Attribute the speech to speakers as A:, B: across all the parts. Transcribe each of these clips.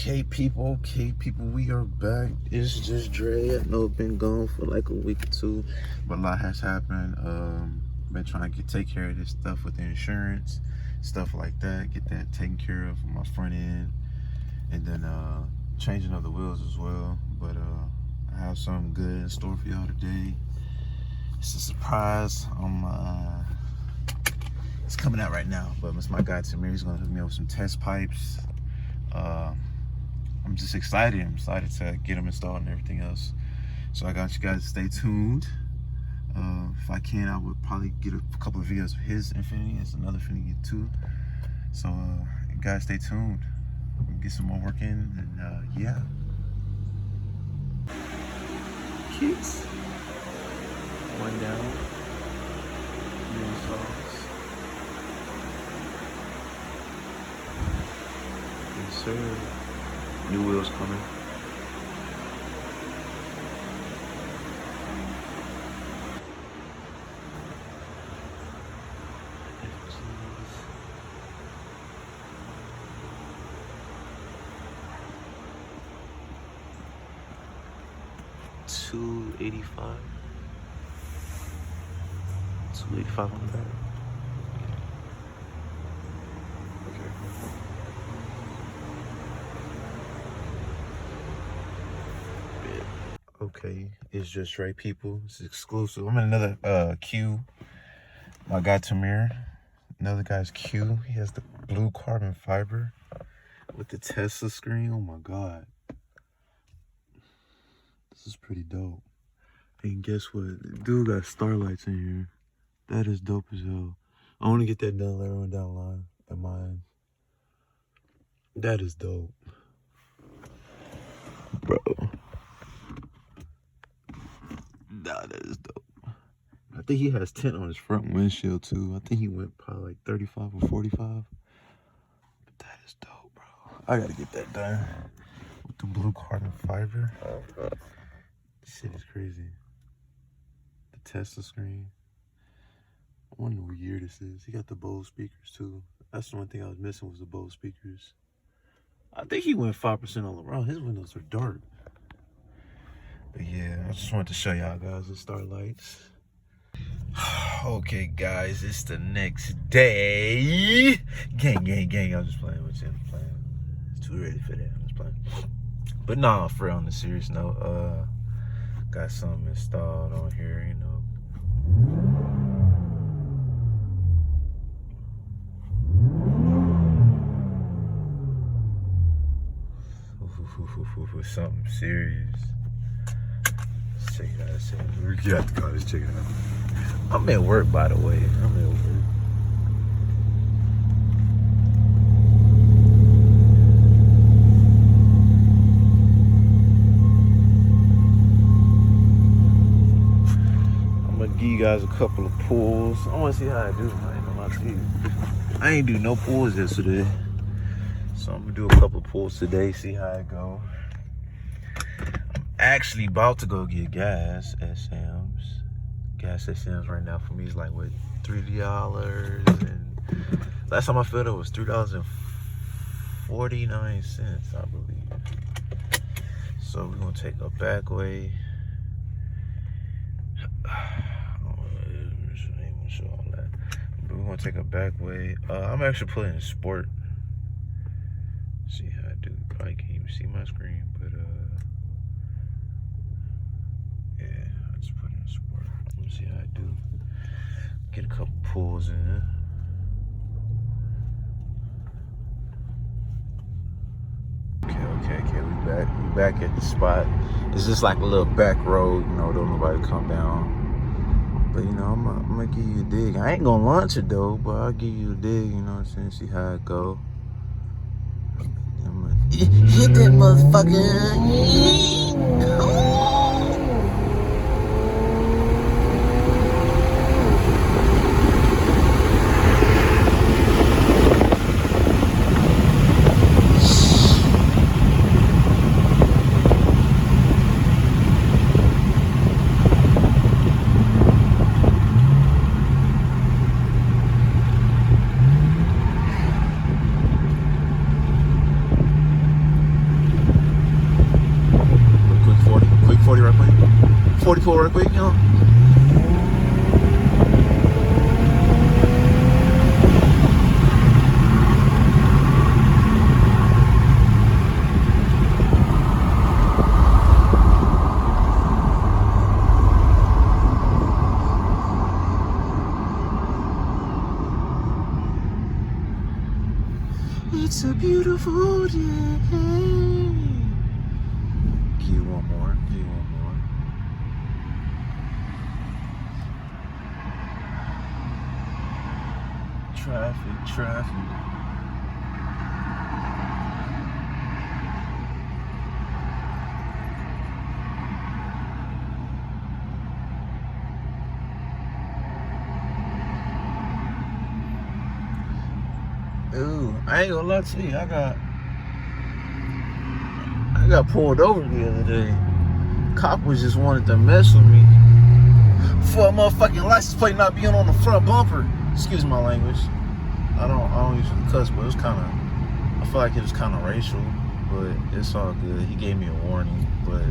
A: Okay, people, we are back. It's just Dre. I know I've been gone for like a week or two, but a lot has happened. Been trying to take care of this stuff with the insurance, stuff like that, get that taken care of on my front end, and then changing of the wheels as well. But I have something good in store for y'all today. It's a surprise. It's coming out right now, but it's my guy Tamir. He's gonna hook me up with some test pipes. I'm just excited. I'm excited to get them installed and everything else. So I got you guys to stay tuned. If I can, I would probably get a couple of videos of his Infiniti. It's another Infiniti too. So you guys stay tuned. Get some more work in, and yeah. Kids. One down. New installs. Yes, sir. New wheels coming. $285 on that. Okay, it's just right, people. It's exclusive. I'm in another Q. My guy Tamir. Another guy's Q. He has the blue carbon fiber with the Tesla screen. Oh my god. This is pretty dope. And guess what? Dude got starlights in here. That is dope as hell. I want to get that done later on down the line at mine. That is dope. Bro. Nah, that is dope. I think he has tint on his front windshield too. I think he went probably like 35 or 45. But that is dope, bro. I gotta get that done with the blue carbon fiber. This shit is crazy. The Tesla screen. I wonder what year this is. He got the Bose speakers too. That's the one thing I was missing, was the Bose speakers. I think he went 5% all around. His windows are dark. But yeah, I just wanted to show y'all guys the starlights. Okay, guys, it's the next day. Gang. I'm just playing with you. I'm playing. It's too early for that. I'm just playing. But nah, for real, on a serious note, got something installed on here, you know. Something serious. Let's check it out. Get out the car. Let's check it out. I'm at work, by the way. I'm at work. I'm gonna give you guys a couple of pulls. I wanna see how I do. I ain't gonna lie to you. I ain't do no pulls yesterday. So I'm gonna do a couple of pulls today, see how it go. I'm actually about to go get gas at Sam's. Gas at Sam's right now for me is like, what, $3? And last time I filled it was $3.49, I believe. So we're gonna take a back way. I ain't gonna show all that. But we're gonna take a back way. I'm actually putting in sport. See how I do. Probably can't even see my screen, but yeah, I just put in sport. Let me see how I do. Get a couple pulls in there. Okay, we back at the spot. It's just like a little back road, you know, don't nobody come down. But you know, I'm gonna give you a dig. I ain't gonna launch it though, but I'll give you a dig, you know what I'm saying? See how it go. Hit that motherfucker. pretty cool right quick, you know. It's a beautiful day. Give you one more. Give you one more. Traffic, traffic. Ooh, I ain't gonna lie to you. I got pulled over the other day. Cop was just wanted to mess with me for a motherfucking license plate not being on the front bumper. Excuse my language. I don't usually cuss, but it was kind of. I feel like it was kind of racial, but it's all good. He gave me a warning, but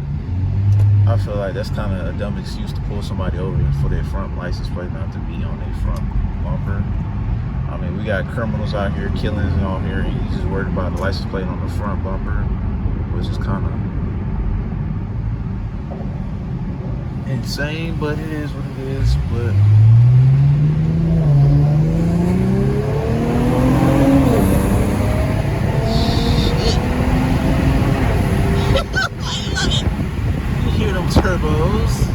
A: I feel like that's kind of a dumb excuse to pull somebody over for their front license plate not to be on their front bumper. I mean, we got criminals out here, killings and all here, and you just worried about the license plate on the front bumper, which is kind of insane, but it is what it is. But shit. You hear them turbos?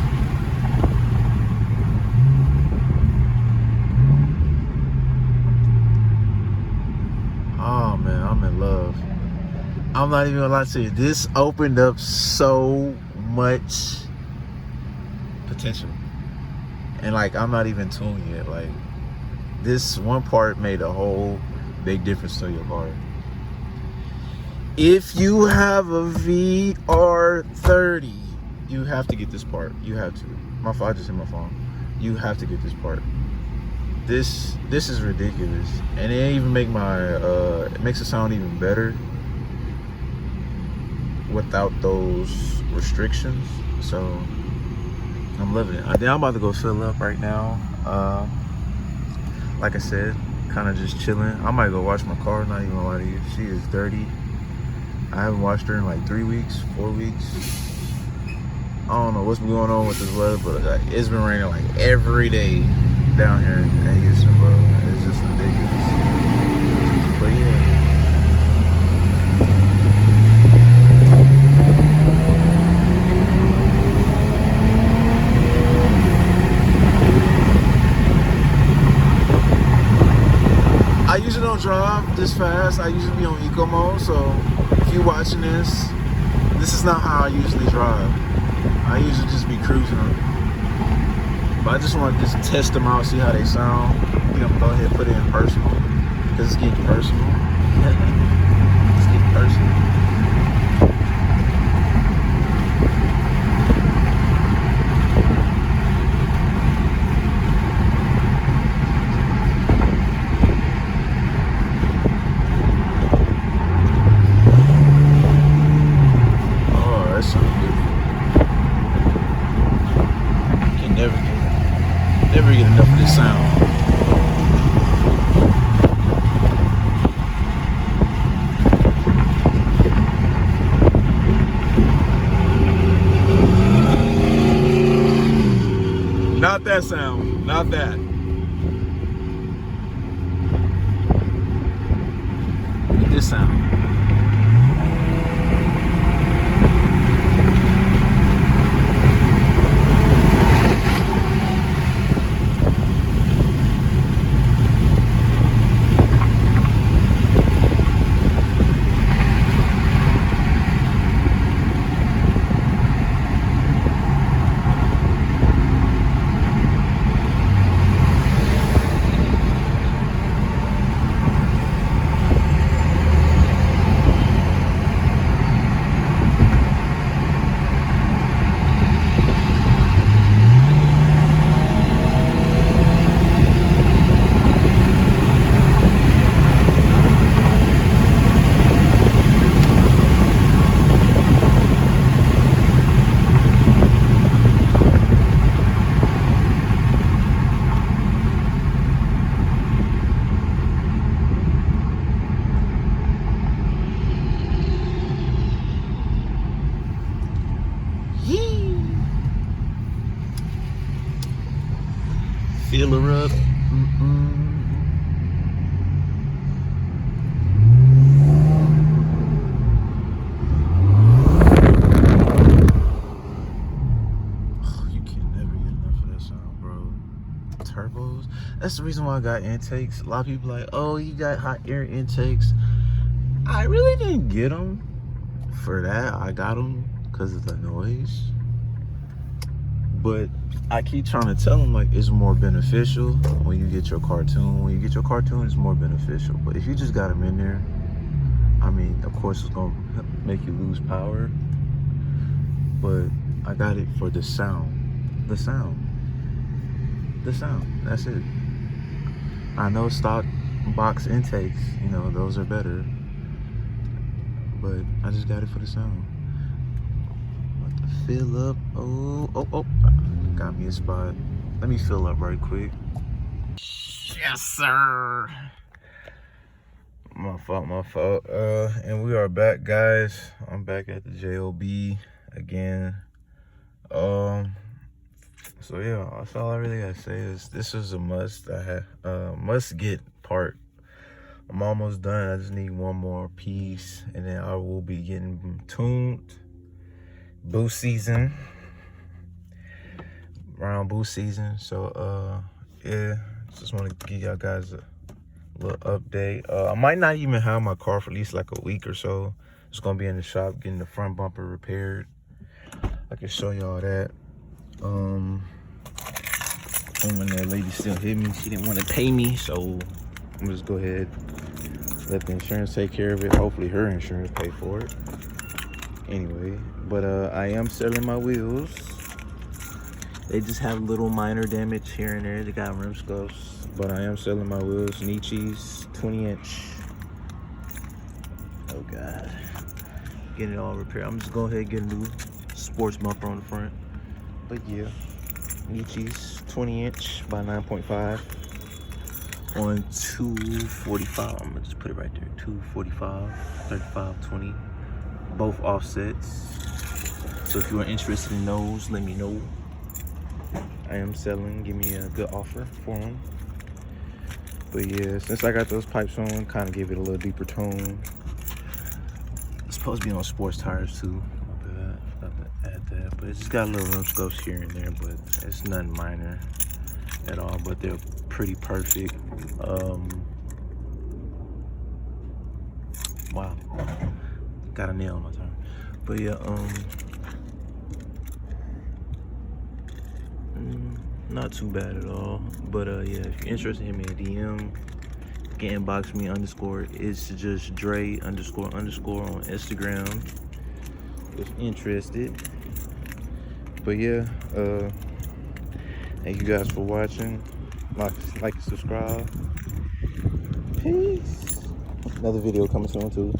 A: Oh man, I'm in love. I'm not even gonna lie to you. This opened up so much potential. And like, I'm not even tuned yet. Like, this one part made a whole big difference to your car. If you have a VR30, you have to get this part. You have to. My phone, I just hit my phone. You have to get this part. This is ridiculous, and it even make my it makes it sound even better without those restrictions. So I'm loving it. I'm about to go fill up right now. Like I said, kind of just chilling. I might go wash my car. Not even gonna lie to you, she is dirty. I haven't washed her in like 3 weeks, 4 weeks. I don't know what's been going on with this weather, but like, it's been raining like every day down here in Houston, bro. It's just ridiculous. But yeah. I usually don't drive this fast. I usually be on eco mode, so if you're watching this is not how I usually drive. I usually just be cruising. But I just want to just test them out, see how they sound. I think I'm gonna go ahead and put it in personal, because it's getting personal. It's getting personal. Oh, that sounds beautiful. Can never get enough of this sound. Not that sound, not that. Get this sound. fill her up. You can never get enough of that sound, bro. Turbos. That's the reason why I got intakes. A lot of people like, oh, you got hot air intakes. I really didn't get them for that. I got them because of the noise. But I keep trying to tell them, like, it's more beneficial when you get your cartoon. When you get your cartoon, it's more beneficial. But if you just got them in there, I mean, of course, it's going to make you lose power. But I got it for the sound. The sound. That's it. I know stock box intakes, you know, those are better. But I just got it for the sound. About to fill up. Oh. Got me a spot. Let me fill up right quick. Yes, sir. My fault. And we are back, guys. I'm back at the JOB again. So yeah, that's all I really gotta say is this is a must. Must get part. I'm almost done. I just need one more piece, and then I will be getting tuned. Boost season. Around boost season. So yeah, just want to give y'all guys a little update. I might not even have my car for at least like a week or so. It's gonna be in the shop getting the front bumper repaired. I can show y'all that. And when that lady still hit me, she didn't want to pay me, so I'm gonna just go ahead, let the insurance take care of it. Hopefully her insurance pay for it. Anyway, but I am selling my wheels. They just have little minor damage here and there. They got rim scuffs, but I am selling my wheels. Nietzsche's 20-inch. Oh God, getting it all repaired. I'm just going ahead and get a new sports bumper on the front. But yeah, Nietzsche's 20-inch by 9.5 on 245. I'm gonna just put it right there. 245, 3520, both offsets. So if you are interested in those, let me know. I am selling. Give me a good offer for them. But yeah, since I got those pipes on, kind of give it a little deeper tone. It's supposed to be on sports tires too. My bad, forgot to add that. But it's just got little rim scuffs here and there, but it's nothing minor at all. But they're pretty perfect. Wow, got a nail on my tire. But yeah, not too bad at all. But yeah, if you're interested, hit me a DM. You can inbox me _ it's just Dre _ on Instagram if interested. But yeah, thank you guys for watching. Like and subscribe. Peace. Another video coming soon too.